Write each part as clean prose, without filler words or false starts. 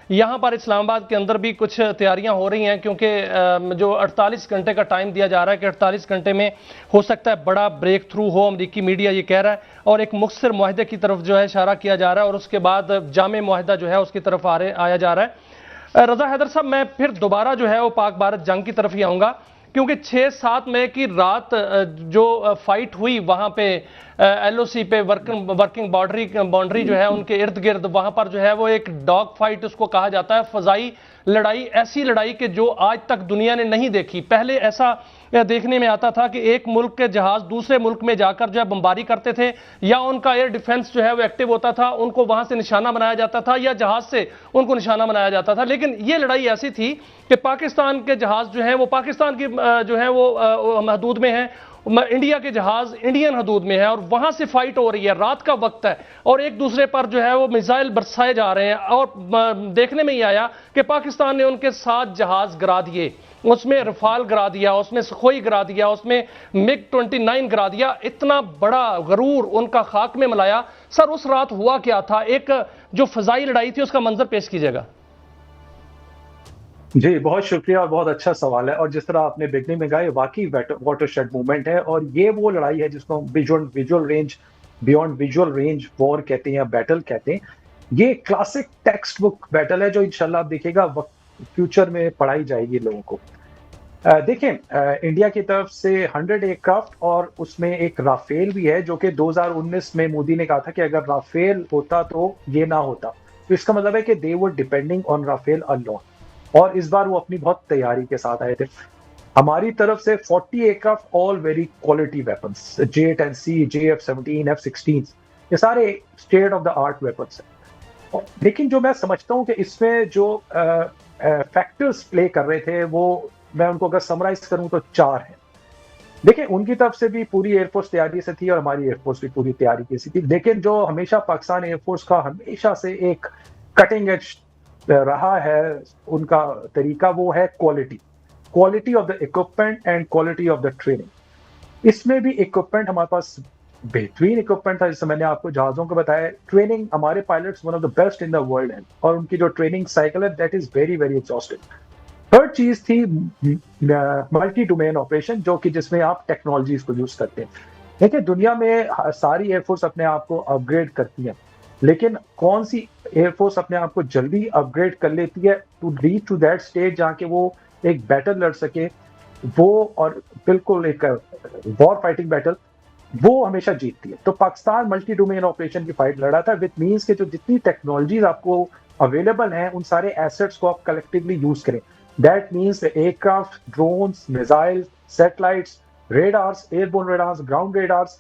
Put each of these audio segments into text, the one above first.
यहाँ पर इस्लामाबाद के अंदर भी कुछ तैयारियां हो रही हैं, क्योंकि जो 48 घंटे का टाइम दिया जा रहा है कि 48 घंटे में हो सकता है बड़ा ब्रेक थ्रू हो, अमरीकी मीडिया ये कह रहा है, और एक मुखसर मुआहदे की तरफ जो है इशारा किया जा रहा है, और उसके बाद जामे मुआहदा जो है उसकी तरफ आया जा रहा है। रजा हैदर साहब, मैं फिर दोबारा जो है वो पाक भारत जंग की तरफ ही आऊँगा, क्योंकि 6-7 मई की रात जो फाइट हुई वहाँ पे LOC पे, वर्किंग बाउंड्री जो है उनके इर्द गिर्द, वहाँ पर जो है वो एक डॉग फाइट उसको कहा जाता है, फजाई लड़ाई, ऐसी लड़ाई कि जो आज तक दुनिया ने नहीं देखी। पहले ऐसा देखने में आता था कि एक मुल्क के जहाज दूसरे मुल्क में जाकर जो है बमबारी करते थे, या उनका एयर डिफेंस जो है वो एक्टिव होता था, उनको वहां से निशाना बनाया जाता था, या जहाज से उनको निशाना बनाया जाता था। लेकिन ये लड़ाई ऐसी थी कि पाकिस्तान के जहाज जो है वो पाकिस्तान की जो है वो हदूद में है, इंडिया के जहाज इंडियन हदूद में है, और वहां से फाइट हो रही है, रात का वक्त है, और एक दूसरे पर जो है वो मिसाइल बरसाए जा रहे हैं। और देखने में ही आया कि पाकिस्तान ने उनके 7 जहाज गिरा दिए, उसमें रफाल गिरा दिया, उसमें सुखोई गिरा दिया, उसमें MiG-29 गिरा दिया। इतना बड़ा गरूर उनका खाक में मिलाया। सर, उस रात हुआ क्या था? एक जो फजाई लड़ाई थी उसका मंजर पेश कीजिएगा। जी, बहुत शुक्रिया और बहुत अच्छा सवाल है। और जिस तरह आपने बिगनिंग में कहा, वाकई वाटरशेड मूवमेंट है, और ये वो लड़ाई है जिसको बियॉन्ड विजुअल रेंज वॉर कहते हैं या बैटल कहते हैं। ये क्लासिक टेक्स्ट बुक बैटल है जो इंशाल्लाह आप देखिएगा फ्यूचर में पढ़ाई जाएगी लोगों को। देखें, इंडिया की तरफ से 100 एयरक्राफ्ट और उसमें एक राफेल भी है, जो कि 2019 में मोदी ने कहा था कि अगर राफेल होता तो ये ना होता। तो इसका मतलब है कि दे वर डिपेंडिंग ऑन राफेल अलोन, और इस बार वो अपनी बहुत तैयारी के साथ आए थे। हमारी तरफ से 40 aircraft, all very quality weapons, J-10C, JF-17, F-16, ये सारे state of the art weapons हैं। लेकिन जो मैं समझता हूँ कि इसमें जो फैक्टर्स प्ले कर रहे थे, वो मैं उनको अगर समराइज करूं तो 4 हैं। देखिए, उनकी तरफ से भी पूरी एयरफोर्स तैयारी से थी और हमारी एयरफोर्स भी पूरी तैयारी से थी। लेकिन जो हमेशा पाकिस्तान एयरफोर्स का हमेशा से एक कटिंग एज रहा है उनका तरीका, वो है quality of the equipment and quality of the training. इसमें भी इक्विपमेंट हमारे पास बेहतरीन इक्विपमेंट था, जैसे मैंने आपको जहाजों को बताया। ट्रेनिंग, हमारे pilots one of the best in the world है, और उनकी जो ट्रेनिंग साइकिल है that is very very exhaustive. Third चीज थी मल्टी डोमेन ऑपरेशन, जो कि जिसमें आप टेक्नोलॉजीज को यूज करते हैं। देखिए, दुनिया में सारी एयरफोर्स अपने आप को अपग्रेड करती है, लेकिन कौन सी एयरफोर्स अपने आप को जल्दी अपग्रेड कर लेती है to reach to that stage जहाँ के वो एक बैटल लड़ सके, वो और बिल्कुल एक वॉर फाइटिंग बैटल, वो हमेशा जीतती है। तो पाकिस्तान मल्टी डोमेन ऑपरेशन की फाइट लड़ा था, विच मीन्स के जो जितनी टेक्नोलॉजीज आपको अवेलेबल हैं, उन सारे एसेट्स को आप कलेक्टिवली यूज करें। That means aircraft, drones, missile, satellites, radars, airborne radars, ground radars,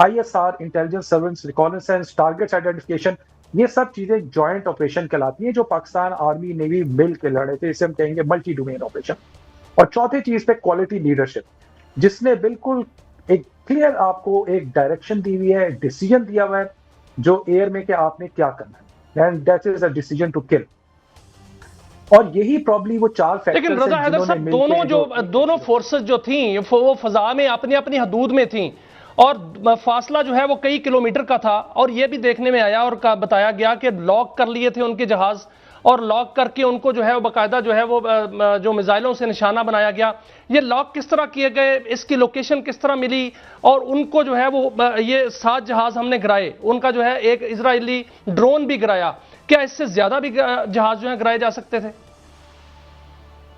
ISR, intelligence surveillance, reconnaissance, targets identification, ये सब चीजें जॉइंट ऑपरेशन कहलाती हैं, जो पाकिस्तान आर्मी नेवी मिल के लड़े थे। इसे हम कहेंगे मल्टी डोमेन ऑपरेशन। और चौथी चीज पे क्वालिटी लीडरशिप, जिसने बिल्कुल एक क्लियर आपको एक डायरेक्शन दी हुई है, डिसीजन दिया हुआ है जो एयर में कि आपने क्या करना है, and that is a decision to kill. और यही प्रॉब्ली वो 4 फैक्टर्स लेकिन रजा हैं हैदर जिन्होंने साहब, दोनों फोर्सेस जो थी वो फजा में अपनी अपनी हदूद में थी, और फासला जो है वो कई किलोमीटर का था। और ये भी देखने में आया और बताया गया कि लॉक कर लिए थे उनके जहाज, और लॉक करके उनको जो है वो बाकायदा जो है वो जो मिसाइलों से निशाना बनाया गया। ये लॉक किस तरह किए गए, इसकी लोकेशन किस तरह मिली, और उनको जो है वो ये 7 जहाज हमने गिराए, उनका जो है एक इजरायली ड्रोन भी गिराया। क्या इससे ज्यादा भी जहाज जो है गिराए जा सकते थे?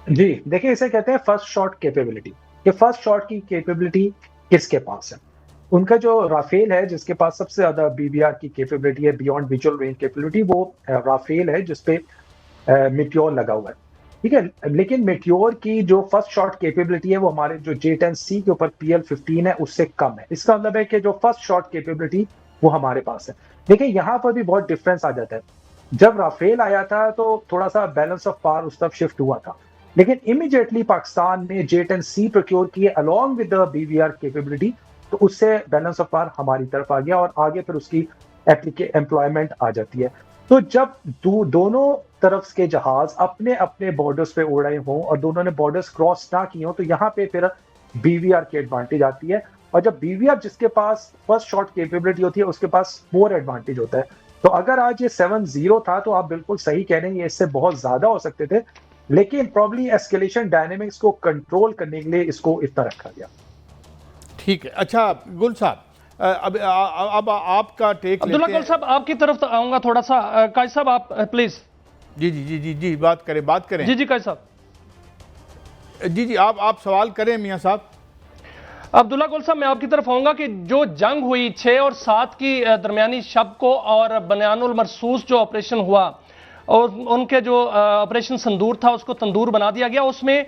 जी, देखिए, इसे कहते हैं फर्स्ट शॉट कैपेबिलिटी। कि फर्स्ट शॉट की कैपेबिलिटी किसके पास है? उनका जो राफेल है, जिसके पास सबसे ज्यादा BVR की कैपेबिलिटी है, बियॉन्ड विजुअल रेंज कैपेबिलिटी, वो राफेल है जिसपे मिट्योर लगा हुआ है। ठीक है, लेकिन मिट्योर की जो फर्स्ट शॉट कैपेबिलिटी है वो हमारे जो J-10C के ऊपर PL-15 है उससे कम है। इसका मतलब है कि जो फर्स्ट शॉट कैपेबिलिटी वो हमारे पास है। देखिए, यहाँ पर भी बहुत डिफरेंस आ जाता है। जब राफेल आया था तो थोड़ा सा बैलेंस ऑफ पावर उस तरफ शिफ्ट हुआ था, लेकिन इमीडिएटली पाकिस्तान ने J-10C प्रोक्योर किए along with the BVR capability, तो उससे बैलेंस ऑफ पावर हमारी तरफ आ गया, और आगे फिर उसकी एम्प्लॉयमेंट आ जाती है। तो जब दोनों तरफ के जहाज अपने अपने बॉर्डर्स पे उड़ रहे हों और दोनों ने बॉर्डर्स क्रॉस ना किए हों, तो यहाँ पे फिर BVR की एडवांटेज आती है। और जब BVR जिसके पास फर्स्ट शॉट कैपेबिलिटी होती है, उसके पास मोर एडवांटेज होता है। तो अगर आज ये 7-0 था तो आप बिल्कुल सही कह रहे हैं, ये इससे बहुत ज्यादा हो सकते थे, लेकिन प्रॉब्ली एस्केलेशन डायनेमिक्स को कंट्रोल करने के लिए इसको इतना रखा गया। ठीक है। अच्छा गुल साहब, अब आपका टेक अब्दुल्ला लेते गुल साहब, आपकी तरफ तो आऊंगा थोड़ा सा। काजी साहब आप प्लीज। जी जी जी जी जी बात करें। जी जी काजी साहब। जी जी आप सवाल करें मियां साहब। अब्दुल्ला गुल साहब, मैं आपकी तरफ आऊंगा कि जो जंग हुई 6 और 7 की दरमियानी शब को, और बनियानुल मरसूस जो ऑपरेशन हुआ और उनके जो ऑपरेशन संदूर था उसको तंदूर बना दिया गया, उसमें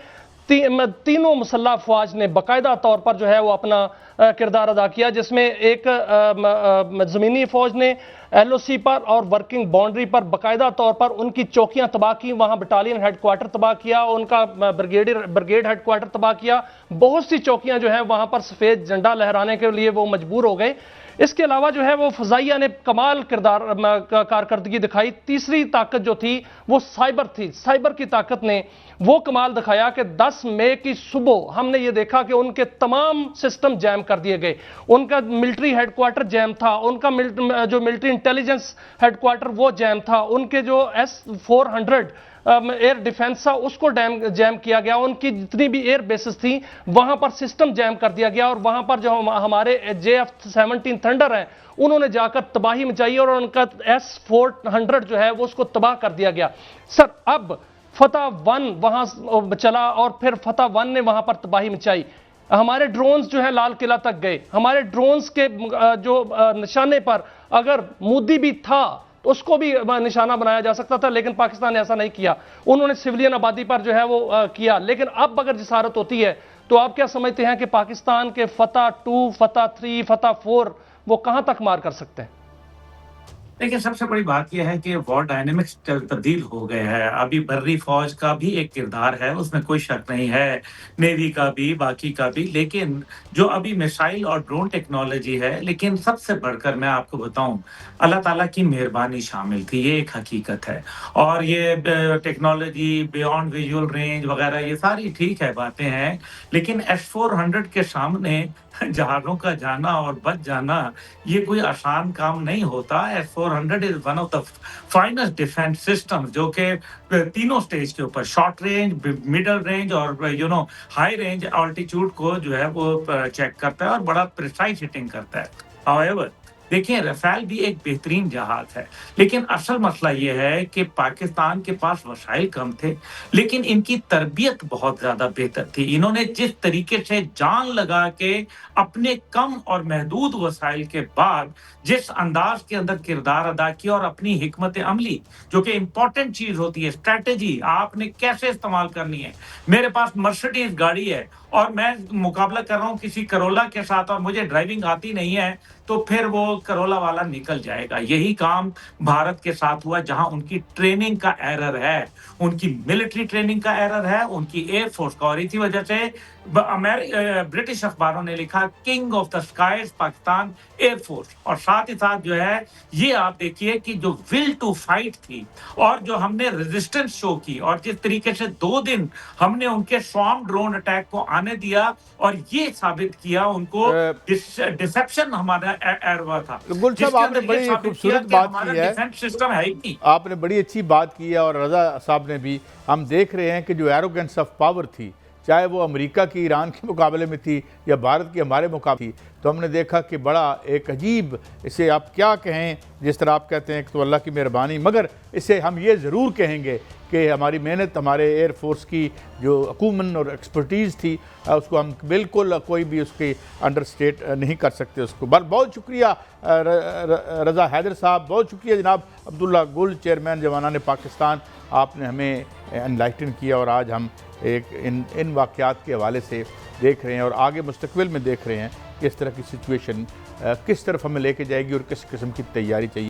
तीनों मुसल्लह अफवाज ने बाकायदा तौर पर जो है वो अपना किरदार अदा किया, जिसमें एक ज़मीनी फौज ने LOC पर और वर्किंग बाउंड्री पर बाकायदा तौर पर उनकी चौकियां तबाह की, वहां बटालियन हेडक्वार्टर तबाह किया, उनका ब्रिगेड हेडक्वार्टर तबाह किया। बहुत सी चौकियां जो है वहां पर सफ़ेद झंडा लहराने के लिए वो मजबूर हो गए। इसके अलावा जो है वो फजाइया ने कमाल किरदार कारकर्दगी दिखाई। तीसरी ताकत जो थी वो साइबर थी। साइबर की ताकत ने वो कमाल दिखाया कि 10 मई की सुबह हमने ये देखा कि उनके तमाम सिस्टम जैम कर दिए गए। उनका मिलिट्री हेडक्वार्टर जैम था, उनका जो मिलिट्री इंटेलिजेंस हेडक्वार्टर वो जैम था, उनके जो S-400 एयर डिफेंस था उसको जैम किया गया, उनकी जितनी भी एयर बेसिस थी वहां पर सिस्टम जैम कर दिया गया, और वहां पर जो हमारे JF-17 थंडर हैं उन्होंने जाकर तबाही मचाई और उनका S-400 जो है वो उसको तबाह कर दिया गया। सर, अब फतह 1 वहां चला और फिर फतह 1 ने वहां पर तबाही मचाई। हमारे ड्रोन्स जो है लाल किला तक गए। हमारे ड्रोन्स के जो निशाने पर अगर मोदी भी था तो उसको भी निशाना बनाया जा सकता था, लेकिन पाकिस्तान ने ऐसा नहीं किया। उन्होंने सिविलियन आबादी पर जो है वो किया। लेकिन अब अगर जिसारत होती है तो आप क्या समझते हैं कि पाकिस्तान के फतह 2, फतह 3, फतह 4 वो कहां तक मार कर सकते हैं? देखिए, सबसे बड़ी बात यह है कि वॉर डायनेमिक्स तब्दील हो गए हैं। अभी बर्री फौज का भी एक किरदार है, उसमें कोई शक नहीं है, नेवी का भी, बाकी का भी। लेकिन जो अभी मिसाइल और ड्रोन टेक्नोलॉजी है, लेकिन सबसे बढ़कर मैं आपको बताऊं, अल्लाह ताला की मेहरबानी शामिल थी, ये एक हकीकत है। और ये टेक्नोलॉजी बियॉन्ड विजुअल रेंज वगैरह ये सारी ठीक है, बातें हैं, लेकिन S-400 के सामने जहाज़ों का जाना और बच जाना ये कोई आसान काम नहीं होता। S-400 is one of the finest defence system, जो कि तीनों स्टेज के ऊपर, शॉर्ट रेंज, मिडल रेंज और हाई रेंज ऑल्टीट्यूड को जो है वो चेक करता है और बड़ा प्रिसाइज हिटिंग करता है। हाउएवर, देखिए, रफेल भी एक बेहतरीन जहाज है, लेकिन असल मसला यह है कि पाकिस्तान के पास वसाइल कम थे, लेकिन इनकी तरबियत बहुत ज्यादा बेहतर थी। इन्होंने जिस तरीके से जान लगा के अपने कम और महदूद वसाइल के बाद जिस अंदाज के अंदर किरदार अदा किया, और अपनी हिकमत अमली, जो कि इंपॉर्टेंट चीज होती है, स्ट्रैटेजी आपने कैसे इस्तेमाल करनी है। मेरे पास मर्सिडीज गाड़ी है और मैं मुकाबला कर रहा हूँ किसी करोला के साथ और मुझे ड्राइविंग आती नहीं है, तो फिर वो करोला वाला निकल जाएगा। यही काम भारत के साथ हुआ, जहां उनकी ट्रेनिंग का एरर है, उनकी मिलिट्री ट्रेनिंग का एरर है, उनकी एयरफोर्स का। और इसी वजह से ब्रिटिश अखबारों ने लिखा king of the skies Pakistan air force. और साथ ही साथ जो है ये आप देखिए कि जो विल टू फाइट थी और जो हमने रेजिस्टेंस शो की, और जिस तरीके से 2 दिन हमने उनके स्वार्म ड्रोन अटैक को आने दिया और ये साबित किया उनको डिसेप्शन हमारा एरवा था। गुल साहब, आपने बड़ी खूबसूरत बात की है, डिफेंस सिस्टम है ही नहीं। आपने बड़ी अच्छी बात की है, और रजा साहब ने भी। हम देख रहे हैं कि जो एरोगेंस ऑफ पावर थी, चाहे वो अमेरिका की ईरान के मुकाबले में थी या भारत की हमारे मुकाबले थी, तो हमने देखा कि बड़ा एक अजीब, इसे आप क्या कहें, जिस तरह आप कहते हैं कि तो अल्लाह की मेहरबानी, मगर इसे हम ये ज़रूर कहेंगे कि हमारी मेहनत, हमारे एयरफोर्स की जो अकूमन और एक्सपर्टीज़ थी, उसको हम बिल्कुल कोई भी उसकी अंडरस्टेट नहीं कर सकते उसको। बहुत शुक्रिया रज़ा हैदर साहब, बहुत शुक्रिया जनाब अब्दुल्ला गुल, चेयरमैन जवानान पाकिस्तान। आपने हमें एनलाइटन किया और आज हम एक इन वाक़यात के हवाले से देख रहे हैं और आगे मुस्तकबिल में देख रहे हैं कि इस तरह की सिचुएशन किस तरफ हमें लेके जाएगी और किस किस्म की तैयारी चाहिए।